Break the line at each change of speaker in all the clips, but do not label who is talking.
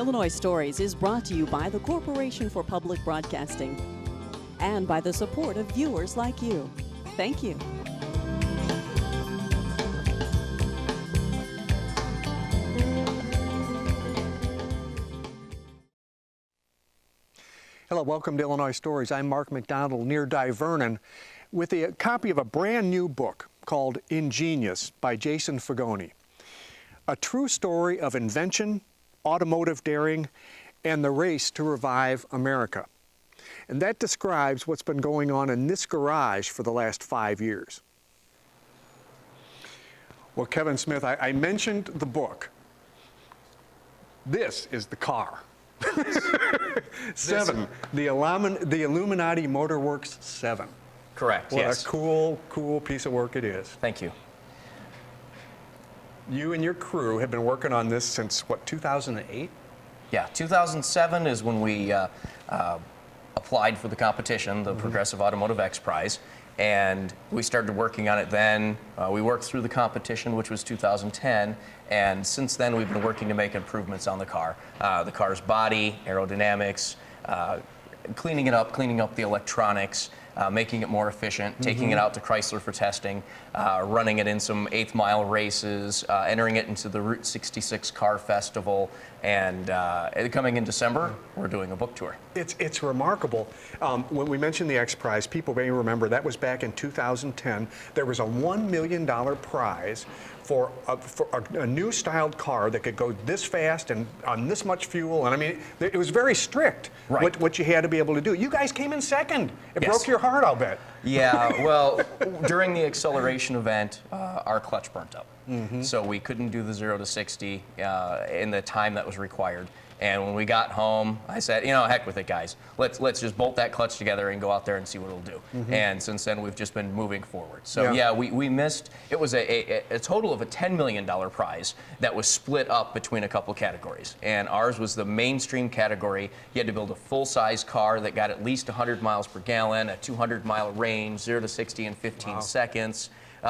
Illinois Stories is brought to you by the Corporation for Public Broadcasting and by the support of viewers like you. Thank you.
Hello, welcome to Illinois Stories. I'm Mark McDonald near Divernon with a copy of a brand new book called Ingenious by Jason Fagoni. A true story of invention, automotive daring, and the race to revive America. And that describes what's been going on in this garage for the last 5 years. Well, Kevin Smith, I mentioned the book. This is the car. 7, the Illuminati Motorworks 7.
Correct,
What
yes.
a cool piece of work it is.
Thank you.
You and your crew have been working on this since, what, 2008?
Yeah, 2007 is when we applied for the competition, the Progressive Automotive X Prize, and we started working on it then. We worked through the competition, which was 2010, and since then we've been working to make improvements on the car. The car's body, aerodynamics, cleaning up the electronics, making it more efficient, taking it out to Chrysler for testing, running it in some 8th mile races, entering it into the Route 66 Car Festival, and coming in December, we're doing a book tour.
It's remarkable. When we mentioned the X Prize, people may remember that was back in 2010. There was a $1 million prize for a new styled car that could go this fast and on this much fuel. And I mean, it was very strict,
right,
what you had to be able to do. You guys came in second. It broke your heart, I'll bet.
Yeah, well, during the acceleration event, our clutch burnt up. So we couldn't do the 0 to 60 in the time that was required. And when we got home, I said, you know, heck with it, guys. Let's just bolt that clutch together and go out there and see what it'll do. And since then, we've just been moving forward. So yeah, we missed. It was a total of a $10 million prize that was split up between a couple categories. And ours was the mainstream category. You had to build a full-size car that got at least 100 miles per gallon, a 200-mile range, 0 to 60 in 15 seconds.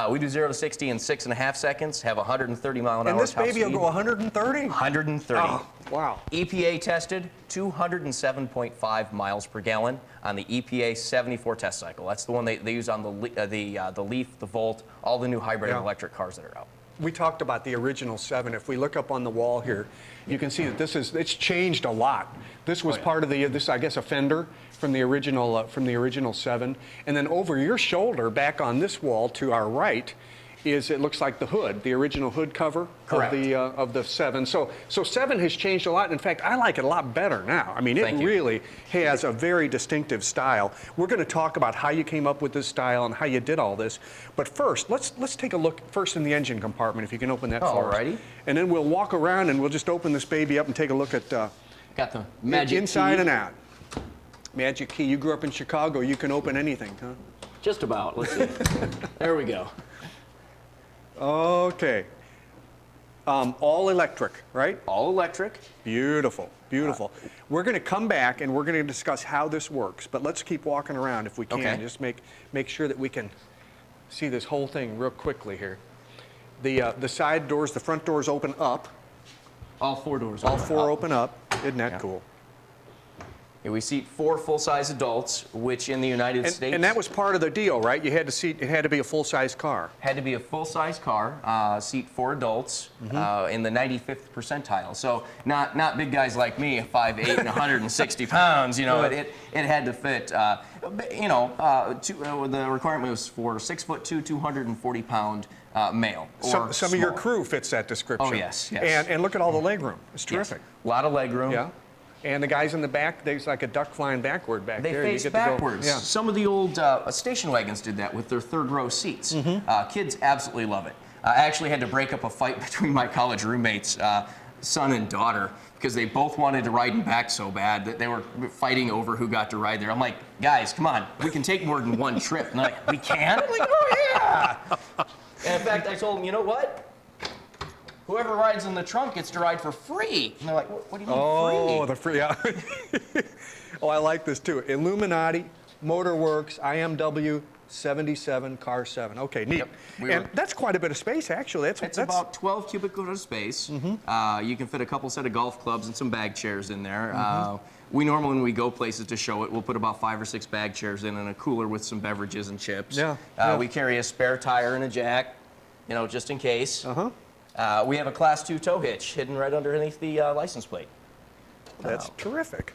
We do 0 to 60 in 6.5 seconds, have 130 mile an hour top speed.
And this baby will go 130?
130.
Oh, wow.
EPA tested 207.5 miles per gallon on the EPA 74 test cycle. That's the one they use on the Leaf, the Volt, all the new hybrid and electric cars that are out.
We talked about the original 7. If we look up on the wall here, you can see that it's changed a lot. This was part of this, I guess, a fender from the original 7. And then over your shoulder, back on this wall to our right, it looks like the hood, the original hood cover of the 7. So 7 has changed a lot. In fact, I like it a lot better now. I mean, it really has a very distinctive style. We're going to talk about how you came up with this style and how you did all this. But first, let's take a look first in the engine compartment, if you can open that for us. And then we'll walk around and we'll just open this baby up and take a look at
got the magic
inside
key.
And out. Magic key. You grew up in Chicago. You can open anything, huh?
Just about. Let's see. There we go.
Okay. All electric, right?
All electric.
Beautiful, beautiful. We're going to come back and we're going to discuss how this works, but let's keep walking around if we can. Just make sure that we can see this whole thing real quickly here. The side doors, the front doors open up.
All 4 doors.
All 4 open up. Isn't that cool?
Yeah, we seat 4 full-size adults, which in the United States...
And that was part of the deal, right? You had to seat, it had to be a full-size car.
Had to be a full-size car, seat 4 adults in the 95th percentile. So not big guys like me, 5'8" and 160 pounds, you know, it had to fit. The requirement was for 6'2", 240-pound male.
Some of your crew fits that description.
Oh, yes, yes.
And look at all the leg room. It's terrific.
Yes. A lot of leg room.
Yeah. And the guys in the back, there's like a duck flying backward back there.
They face backwards. Yeah. Some of the old station wagons did that with their 3rd row seats. Kids absolutely love it. I actually had to break up a fight between my college roommates, son and daughter, because they both wanted to ride in back so bad that they were fighting over who got to ride there. I'm like, guys, come on, we can take more than 1 trip. And they're like, we can? I'm like, oh yeah! And in fact, I told them, you know what? Whoever rides in the trunk gets to ride for free. And they're like, what do you mean free?
Oh, the free, yeah. Oh, I like this too. Illuminati, Motorworks, IMW, 77, car 7. Okay, neat.
Yep.
And that's quite a bit of space, actually.
It's about 12 cubic foot of space. You can fit a couple set of golf clubs and some bag chairs in there. We normally, when we go places to show it, we'll put about 5 or 6 bag chairs in and a cooler with some beverages and chips. We carry a spare tire and a jack, you know, just in case. We have a Class 2 tow hitch hidden right underneath the license plate.
That's terrific.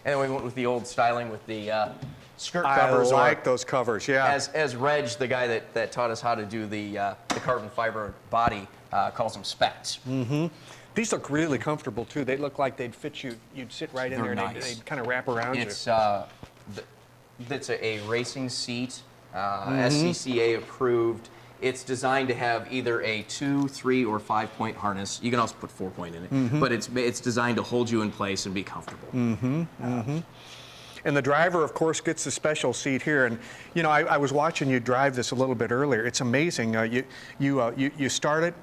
And then we went with the old styling with the skirt covers.
I like those covers, yeah.
As Reg, the guy that taught us how to do the carbon fiber body, calls them specs.
These look really comfortable, too. They look like they'd fit you. You'd sit right in there and
nice.
they'd kind of wrap around you.
It's a racing seat, SCCA approved. It's designed to have either a 2, 3, or 5-point harness. You can also put 4-point in it, but it's designed to hold you in place and be comfortable.
And the driver, of course, gets the special seat here. And you know, I was watching you drive this a little bit earlier. It's amazing. You start it.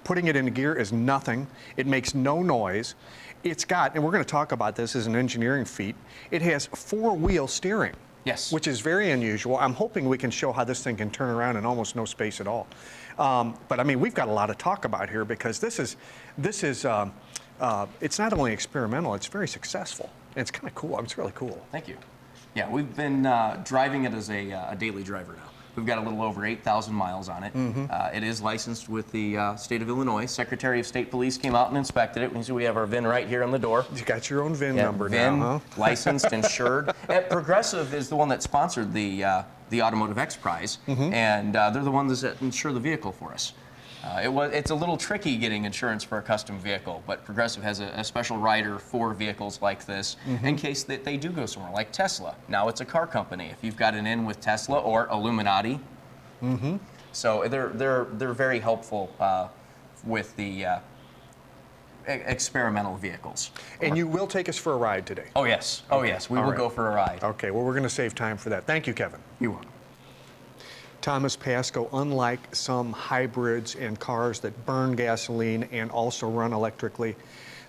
Putting it into gear is nothing. It makes no noise. It's got, and we're going to talk about this as an engineering feat. It has 4-wheel steering.
Yes.
Which is very unusual. I'm hoping we can show how this thing can turn around in almost no space at all. But I mean, we've got a lot to talk about here because this is it's not only experimental, it's very successful. And it's kind of cool. It's really cool.
Thank you. Yeah, we've been driving it as a daily driver now. We've got a little over 8,000 miles on it. It is licensed with the state of Illinois. Secretary of State Police came out and inspected it. We have our VIN right here on the door.
You got your own VIN number
VIN,
now, huh?
licensed, insured. And Progressive is the one that sponsored the Automotive X Prize, and they're the ones that insure the vehicle for us. It's a little tricky getting insurance for a custom vehicle, but Progressive has a special rider for vehicles like this in case that they do go somewhere, like Tesla. Now it's a car company. If you've got an in with Tesla or Illuminati, so they're very helpful with the experimental vehicles.
And you will take us for a ride today?
Oh yes, oh yes, we will go for a ride.
Okay, well we're going to save time for that. Thank you, Kevin.
You're welcome.
Thomas Pasco, unlike some hybrids and cars that burn gasoline and also run electrically,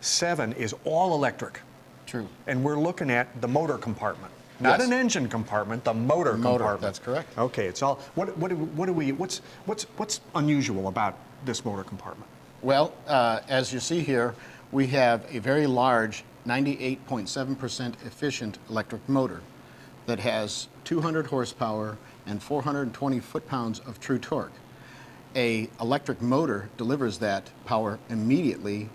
7 is all electric.
True.
And we're looking at the motor compartment. Not an engine compartment, the motor compartment.
That's correct.
Okay, it's all, what's unusual about this motor compartment?
Well, as you see here, we have a very large 98.7% efficient electric motor that has 200 horsepower and 420 foot-pounds of true torque. A electric motor delivers that power immediately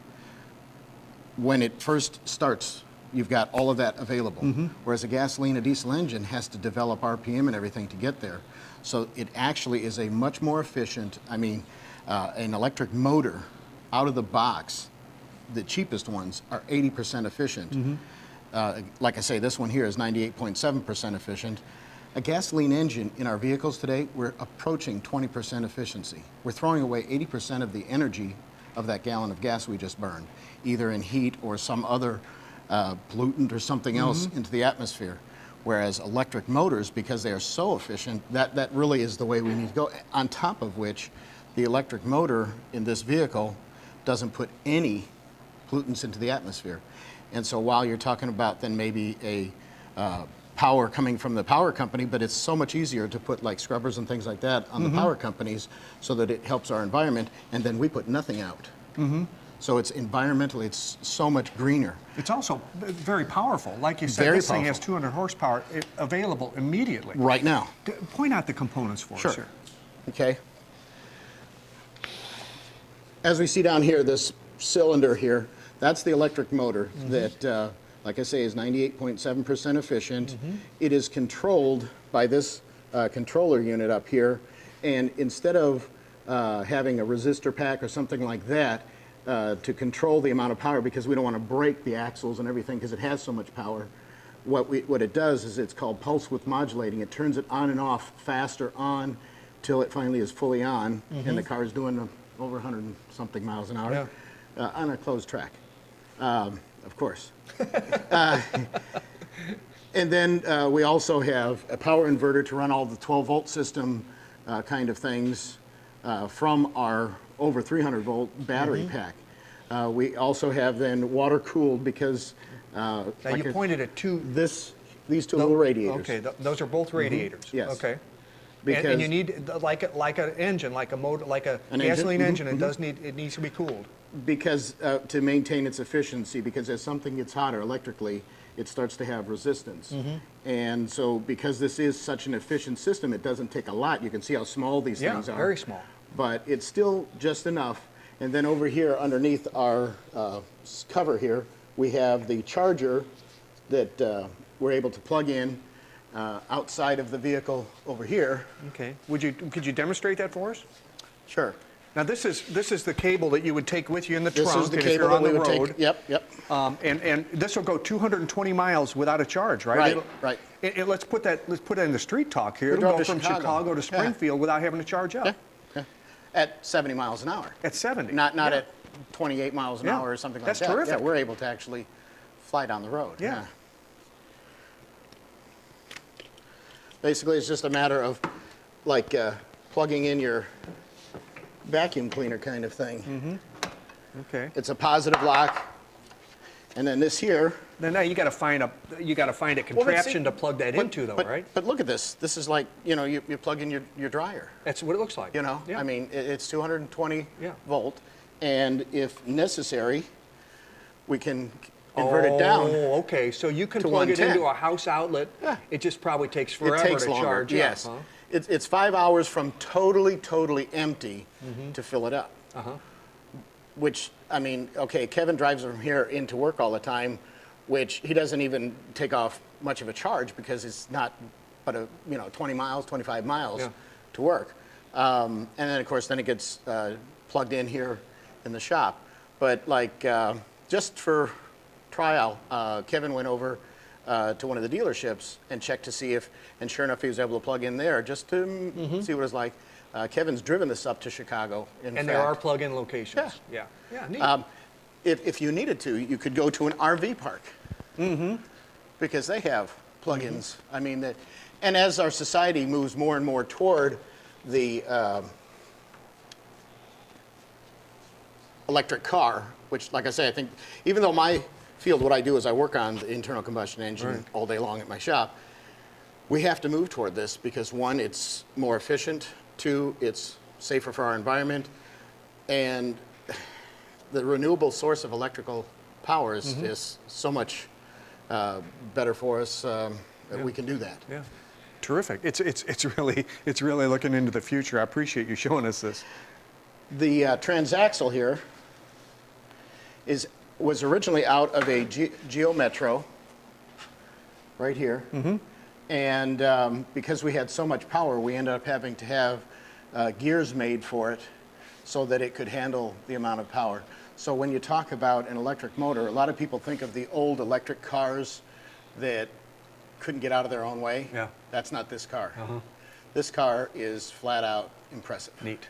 when it first starts. You've got all of that available. Whereas a gasoline, a diesel engine has to develop RPM and everything to get there. So it actually is a much more efficient, an electric motor out of the box, the cheapest ones are 80% efficient. Like I say, this one here is 98.7% efficient. A gasoline engine in our vehicles today, we're approaching 20% efficiency. We're throwing away 80% of the energy of that gallon of gas we just burned, either in heat or some other pollutant or something else into the atmosphere. Whereas electric motors, because they are so efficient, that really is the way we need to go. On top of which, the electric motor in this vehicle doesn't put any pollutants into the atmosphere. And so while you're talking about then maybe a power coming from the power company, but it's so much easier to put like scrubbers and things like that on the power companies so that it helps our environment, and then we put nothing out. So it's environmentally, it's so much greener.
It's also very powerful. Like you said,
Very
this thing has
powerful.
200 horsepower available immediately.
Right now.
Point out the components for us here.
Okay. As we see down here, this cylinder here, that's the electric motor that, like I say, is 98.7% efficient. It is controlled by this controller unit up here, and instead of having a resistor pack or something like that to control the amount of power, because we don't want to break the axles and everything because it has so much power, what it does is it's called pulse width modulating. It turns it on and off faster on till it finally is fully on, and the car is doing over 100 and something miles an hour on a closed track, of course. And then we also have a power inverter to run all the 12-volt system kind of things from our over 300-volt battery pack. We also have then water-cooled because
Now you pointed at two.
this These two little radiators.
Okay, those are both radiators.
Yes.
Okay.
Because
And you need like an engine, like a motor, like a gasoline engine. It needs to be cooled.
because to maintain its efficiency, because as something gets hotter electrically, it starts to have resistance. And so because this is such an efficient system, it doesn't take a lot. You can see how small these things are.
Very small.
But it's still just enough. And then over here underneath our cover here, we have the charger that we're able to plug in outside of the vehicle over here.
Okay. Could you demonstrate that for us?
Sure.
Now this is the cable that you would take with you in the
This
trunk
is the
and if
cable
you're on
that we
the
would
road.
take. Yep.
And this will go 220 miles without a charge, right?
Right, right.
Let's put that in the street talk here.
We're
It'll
going
go
to
from
Chicago.
Chicago to Springfield without having to charge up.
Yeah. At 70 miles an hour.
At 70.
Not
Yeah.
at 28 miles an
Yeah.
hour or something like
That's
that.
terrific.
Yeah, we're able to actually fly down the road.
Yeah.
Basically, it's just a matter of like plugging in your vacuum cleaner kind of thing.
Okay.
It's a positive lock, and then this here.
Now you got to find a contraption to plug that into, though, right?
But look at this. This is like, you plug in your dryer.
That's what it looks like.
Yeah.
Yeah.
I mean, it's 220
Yeah.
volt, and if necessary, we can invert it down.
Oh, okay. So you can
to
plug it
110.
into a house outlet.
Yeah.
It just probably takes
It
forever
takes
to
longer.
charge
Yes.
up. Huh?
It's 5 hours from totally empty to fill it up. Which, I mean, okay, Kevin drives from here into work all the time, which he doesn't even take off much of a charge because it's not but 20 miles, 25 miles
Yeah.
to work. And then, of course, then it gets plugged in here in the shop. But like, just for trial, Kevin went over to one of the dealerships and checked to see if, and sure enough, he was able to plug in there just to see what it's like. Kevin's driven this up to Chicago.
And there are plug-in locations. Yeah. Neat.
If you needed to, you could go to an RV park. Because they have plug-ins. I mean, and as our society moves more and more toward the electric car, which, like I say, I think, even though my field, what I do is I work on the internal combustion engine all day long at my shop, we have to move toward this because, one, it's more efficient, two, it's safer for our environment, and the renewable source of electrical power is so much better for us that we can do that.
Yeah. Terrific. It's really looking into the future. I appreciate you showing us this.
The transaxle here was originally out of a Geo Metro right here. And because we had so much power, we ended up having to have gears made for it so that it could handle the amount of power. So when you talk about an electric motor, a lot of people think of the old electric cars that couldn't get out of their own way.
Yeah.
That's not this car. This car is flat out impressive.
Neat.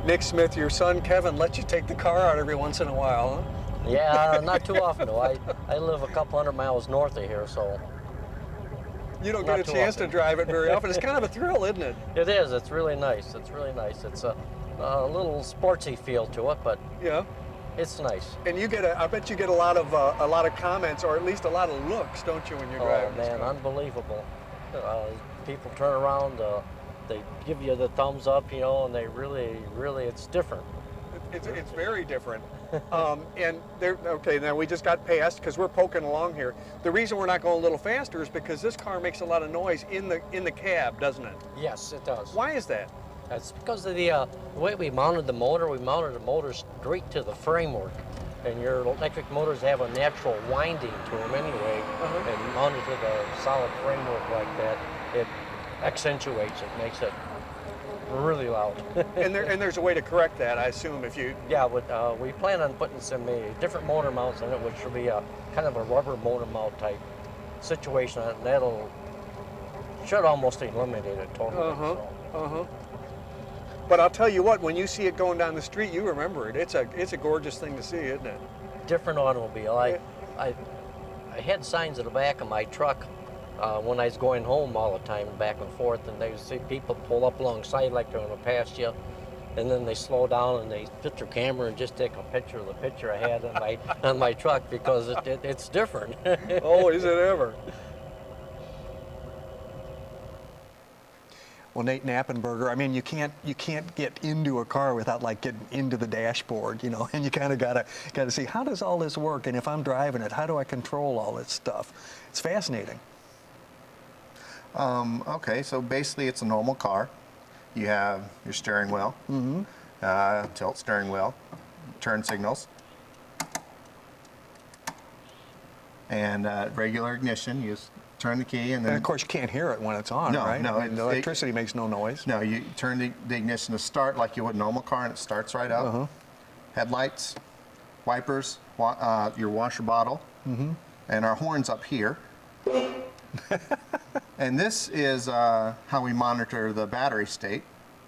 Nick Smith, your son Kevin lets you take the car out every once in a while, huh?
Yeah, not too often though. I live a couple hundred miles north of here, so.
You don't
Not
get a
too
chance
often.
to drive it very often. It's kind of a thrill, isn't it?
It is. It's really nice. It's really nice. It's a little sportsy feel to it, but
Yeah.
it's nice.
And I bet you get a lot of comments, or at least a lot of looks, don't you, when you're
Oh
driving this
man,
car?
unbelievable. People turn around, they give you the thumbs up, and they really, it's different.
It's very different. And okay, now we just got past because we're poking along here. The reason we're not going a little faster is because this car makes a lot of noise in the cab, doesn't it?
Yes, it does.
Why is that?
That's because of the way we mounted the motor. We mounted the motor straight to the framework. And your electric motors have a natural winding to them anyway. And mounted to the solid framework like that, it accentuates it, makes it really loud.
And there's a way to correct that, I assume, if you.
Yeah, but we plan on putting some different motor mounts in it, which will be a kind of a rubber motor mount type situation. And that'll should almost eliminate it totally. so.
But I'll tell you what, when you see it going down the street, you remember it. It's a gorgeous thing to see, isn't it?
Different automobile. I had signs at the back of my truck when I was going home all the time, back and forth, and they would see people pull up alongside like they're going to pass you. and then they slow down and they put their camera and just take a picture of the picture I had on my truck because it's different.
Oh, is it ever? Well, Nate Knappenberger, I mean, you can't get into a car without like getting into the dashboard, you know, and you kind of gotta see, how does all this work? And if I'm driving it, how do I control all this stuff? It's fascinating.
Okay, so basically it's a normal car. You have your steering wheel, tilt steering wheel, turn signals, and regular ignition. You just turn the key and then...
And of course you can't hear it when it's on,
No,
right?
no,
I mean, the electricity makes no noise.
No, you turn the ignition to start like you would a normal car and it starts right up. Headlights, wipers, your washer bottle, and our horn's up here. And this is how we monitor the battery state.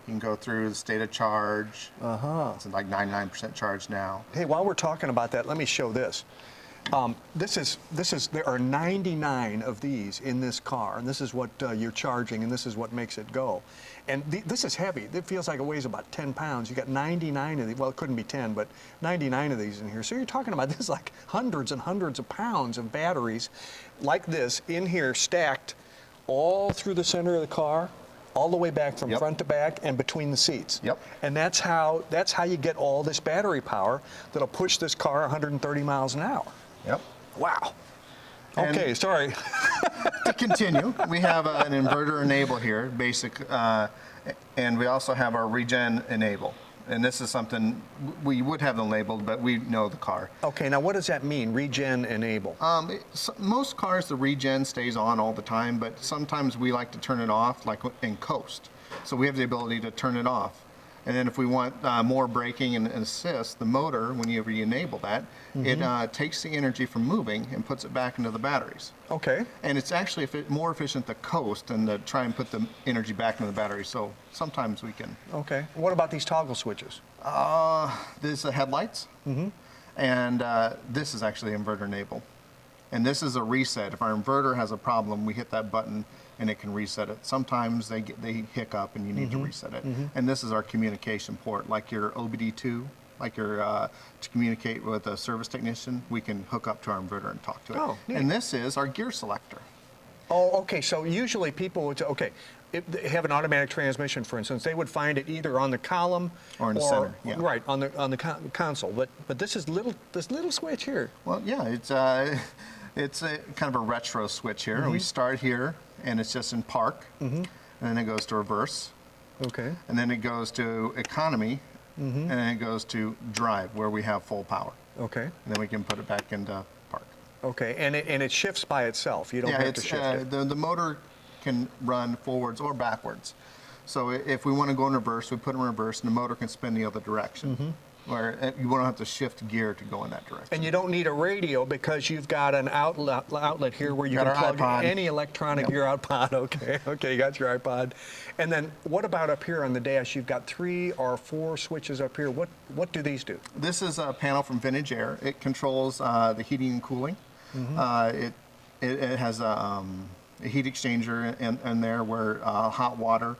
You can go through the state of charge. It's like 99% charge now.
Hey, while we're talking about that, let me show this. There are 99 of these in this car, and this is what you're charging, and this is what makes it go. And this is heavy. It feels like it weighs about 10 pounds. You got 99 of these. Well, it couldn't be 10, but 99 of these in here. So you're talking about this like hundreds and hundreds of pounds of batteries like this in here stacked all through the center of the car, all the way back from front to back and between the seats. And that's how you get all this battery power that'll push this car 130 miles an hour. Wow. Okay, sorry.
To continue, we have an inverter enable here, basic, and we also have our regen enable. And this is something we would have them labeled, but we know the car.
Okay, now what does that mean, regen enable?
Most cars, the regen stays on all the time, but sometimes we like to turn it off, like in coast. So we have the ability to turn it off. And then if we want more braking and assist, the motor, when you enable that, it takes the energy from moving and puts it back into the batteries.
Okay.
And it's actually more efficient to coast than to try and put the energy back into the battery. So sometimes we can.
Okay. What about these toggle switches?
This is the headlights. And this is actually inverter enable. And this is a reset. If our inverter has a problem, we hit that button and it can reset it. Sometimes they hiccup and you need to reset it. And this is our communication port, like your OBD2, like your to communicate with a service technician, we can hook up to our inverter and talk to it.
Oh, neat.
And this is our gear selector.
Oh, okay. So usually people would say, okay, if they have an automatic transmission, for instance, they would find it either on the column
or in the center.
Right, on the console. But this is this little switch here.
Well, yeah, it's a kind of a retro switch here. We start here, and it's just in park, and then it goes to reverse.
Okay.
And then it goes to economy, and then it goes to drive, where we have full power.
Okay.
And then we can put it back into park.
Okay, and it shifts by itself. You don't have to shift it.
The motor can run forwards or backwards. So if we want to go in reverse, we put it in reverse, and the motor can spin the other direction. Where you won't have to shift gear to go in that direction.
And you don't need a radio because you've got an outlet here where you can plug
iPod.
Any electronic, your iPod. Okay, you got your iPod. And then what about up here on the dash? You've got 3 or 4 switches up here. What do these do?
This is a panel from Vintage Air. It controls the heating and cooling. It has a heat exchanger in there where hot water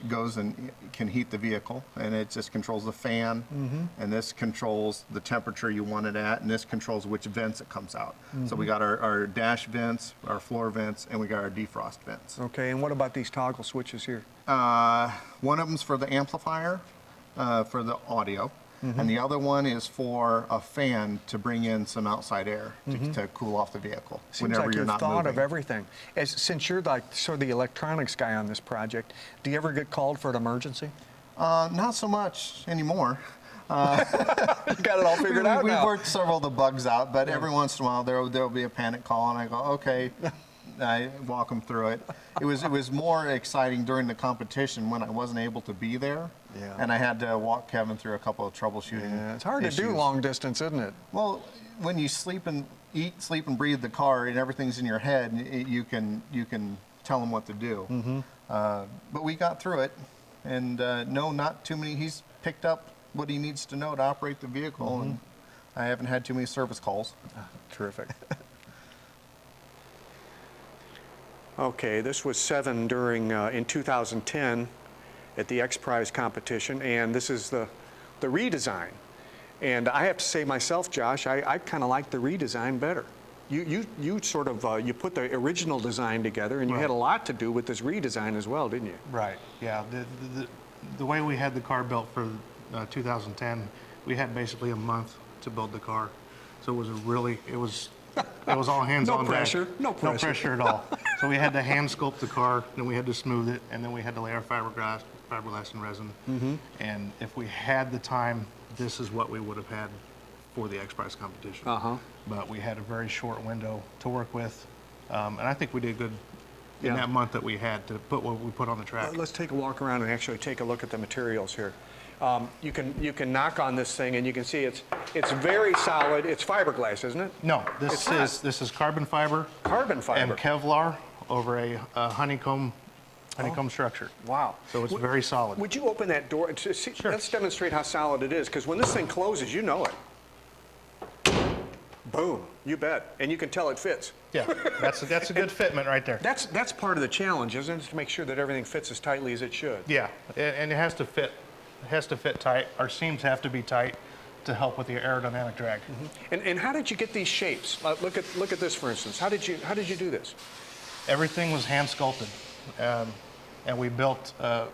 goes and can heat the vehicle, and it just controls the fan, and this controls the temperature you want it at, and this controls which vents it comes out. So we got our dash vents, our floor vents, and we got our defrost vents.
Okay, and what about these toggle switches here?
One of them's for the amplifier, for the audio, and the other one is for a fan to bring in some outside air to cool off the vehicle
Seems
whenever
like
you're
you've
not
thought
moving.
of everything. Since you're like sort of the electronics guy on this project, do you ever get called for an emergency?
Not so much anymore.
You got it all figured out
We've
now.
worked several of the bugs out, but every once in a while there'll be a panic call, and I go, okay. I walk them through it. It was more exciting during the competition when I wasn't able to be there, and I had to walk Kevin through a couple of troubleshooting.
Yeah, it's hard
issues.
to do long distance, isn't it?
Well, when you sleep and eat, sleep and breathe the car, and everything's in your head, you can tell him what to do. But we got through it, and no, not too many. He's picked up what he needs to know to operate the vehicle, and I haven't had too many service calls.
Terrific. Okay, this was 7 during in 2010 at the X Prize competition, and this is the redesign. And I have to say myself, Josh, I kind of like the redesign better. You sort of, you put the original design together, and you had a lot to do with this redesign as well, didn't you?
Right, yeah. The way we had the car built for 2010, we had basically a month to build the car. So it was it was all hands on deck.
No pressure.
No pressure at all. So we had to hand sculpt the car, then we had to smooth it, and then we had to lay our fiberglass and resin. And if we had the time, this is what we would have had for the X Prize competition. But we had a very short window to work with, and I think we did good in that month that we had to put what we put on the track.
Let's take a walk around and actually take a look at the materials here. You can knock on this thing and you can see it's very solid. It's fiberglass, isn't it?
No, this is carbon fiber.
Carbon fiber.
And Kevlar over a honeycomb structure.
Wow.
So it's very solid.
Would you open that door? See, let's demonstrate how solid it is, because when this thing closes, you know it. Boom, you bet. And you can tell it fits.
Yeah, that's a good fitment right there.
That's part of the challenge, isn't it? To make sure that everything fits as tightly as it should.
Yeah, and it has to fit. It has to fit tight. Our seams have to be tight to help with the aerodynamic drag.
And how did you get these shapes? Look at this, for instance. How did you do this?
Everything was hand sculpted, and we built a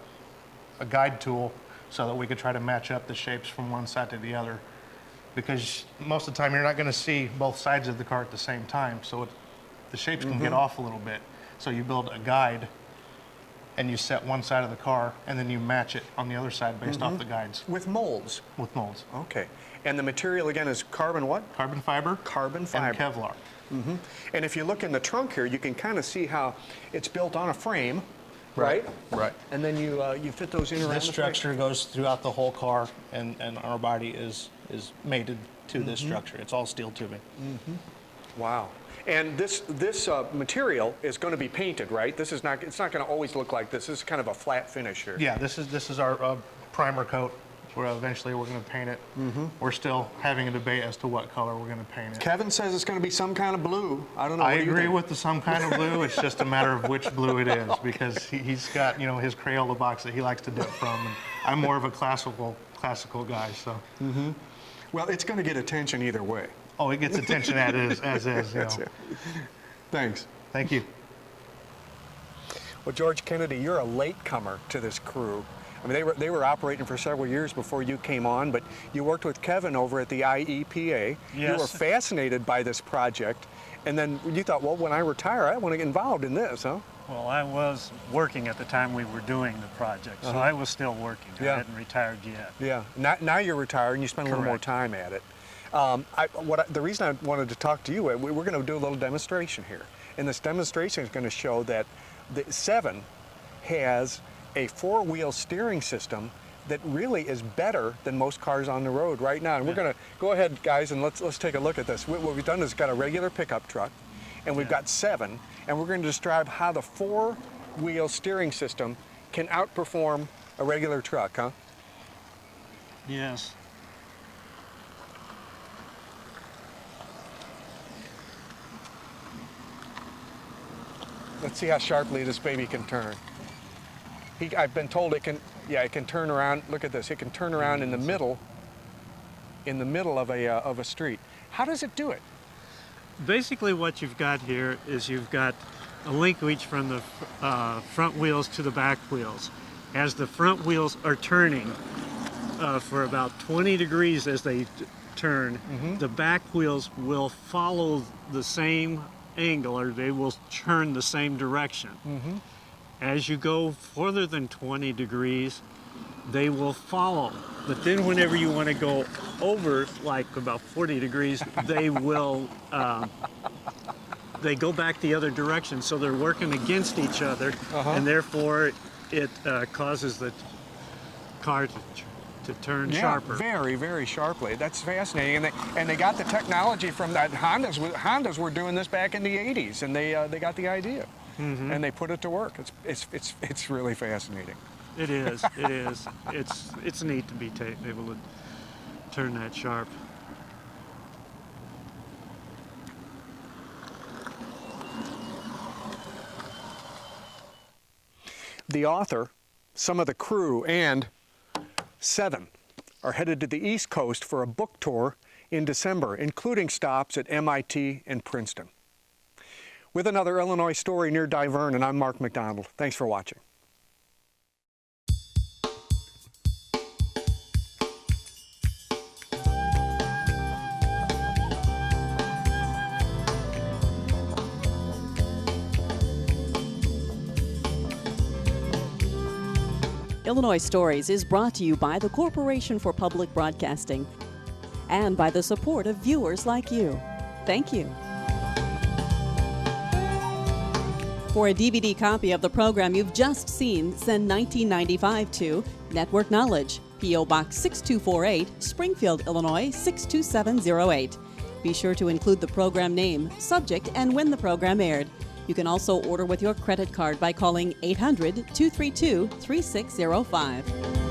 guide tool so that we could try to match up the shapes from one side to the other. Because most of the time you're not going to see both sides of the car at the same time, so the shapes can get off a little bit. So you build a guide, and you set one side of the car, and then you match it on the other side based off the guides.
With molds?
With molds.
Okay. And the material, again, is carbon what?
Carbon fiber.
Carbon fiber.
And Kevlar.
And if you look in the trunk here, you can kind of see how it's built on a frame, right?
Right.
And then you fit those in around
This
the
structure goes throughout the whole car, and our body is mated to this structure. It's all steel tubing.
Wow. And this material is going to be painted, right? It's not going to always look like this. This is kind of a flat finish here.
Yeah, this is our primer coat. Where eventually we're going to paint it. We're still having a debate as to what color we're going to paint it.
Kevin says it's going to be some kind of blue. I don't know.
I agree with the some kind of blue. It's just a matter of which blue it is, because he's got his Crayola box that he likes to dip from. And I'm more of a classical guy, so.
Well, it's going to get attention either way.
Oh, it gets attention as is.
That's it. Thanks.
Thank you.
Well, George Kennedy, you're a latecomer to this crew. I mean, they were operating for several years before you came on, but you worked with Kevin over at the IEPA.
Yes.
You were fascinated by this project, and then you thought, well, when I retire, I want to get involved in this, huh?
Well, I was working at the time we were doing the project, so I was still working.
Yeah.
I hadn't retired yet.
Yeah. Now you're retired, and you spend a little more
Correct.
time at it. The reason I wanted to talk to you, we're going to do a little demonstration here, and this demonstration is going to show that the 7 has a 4-wheel steering system that really is better than most cars on the road right now. And we're going to go ahead, guys, and let's take a look at this. What we've done is got a regular pickup truck, and we've got 7, and we're going to describe how the 4-wheel steering system can outperform a regular truck, huh?
Yes.
Let's see how sharply this baby can turn. I've been told it can turn around. Look at this. It can turn around in the middle of a street. How does it do it?
Basically what you've got here is you've got a linkage from the front wheels to the back wheels. As the front wheels are turning for about 20 degrees as they turn, the back wheels will follow the same angle, or they will turn the same direction. As you go further than 20 degrees, they will follow. But then whenever you want to go over, like about 40 degrees, they will, they go back the other direction. So they're working against each other, and therefore it causes the car to turn sharper.
Very, very sharply. That's fascinating. And they got the technology from that. Hondas were doing this back in the 80s, and they got the idea. And they put it to work. It's really fascinating.
It is. It is. It's neat to be able to turn that sharp.
The author Some of the crew and 7 are headed to the East Coast for a book tour in December, including stops at MIT and Princeton. With another Illinois story near Divernon, I'm Mark McDonald. Thanks for watching.
Illinois Stories is brought to you by the Corporation for Public Broadcasting and by the support of viewers like you. Thank you. For a DVD copy of the program you've just seen, send $19.95 to Network Knowledge, P.O. Box 6248, Springfield, Illinois 62708. Be sure to include the program name, subject, and when the program aired. You can also order with your credit card by calling 800-232-3605.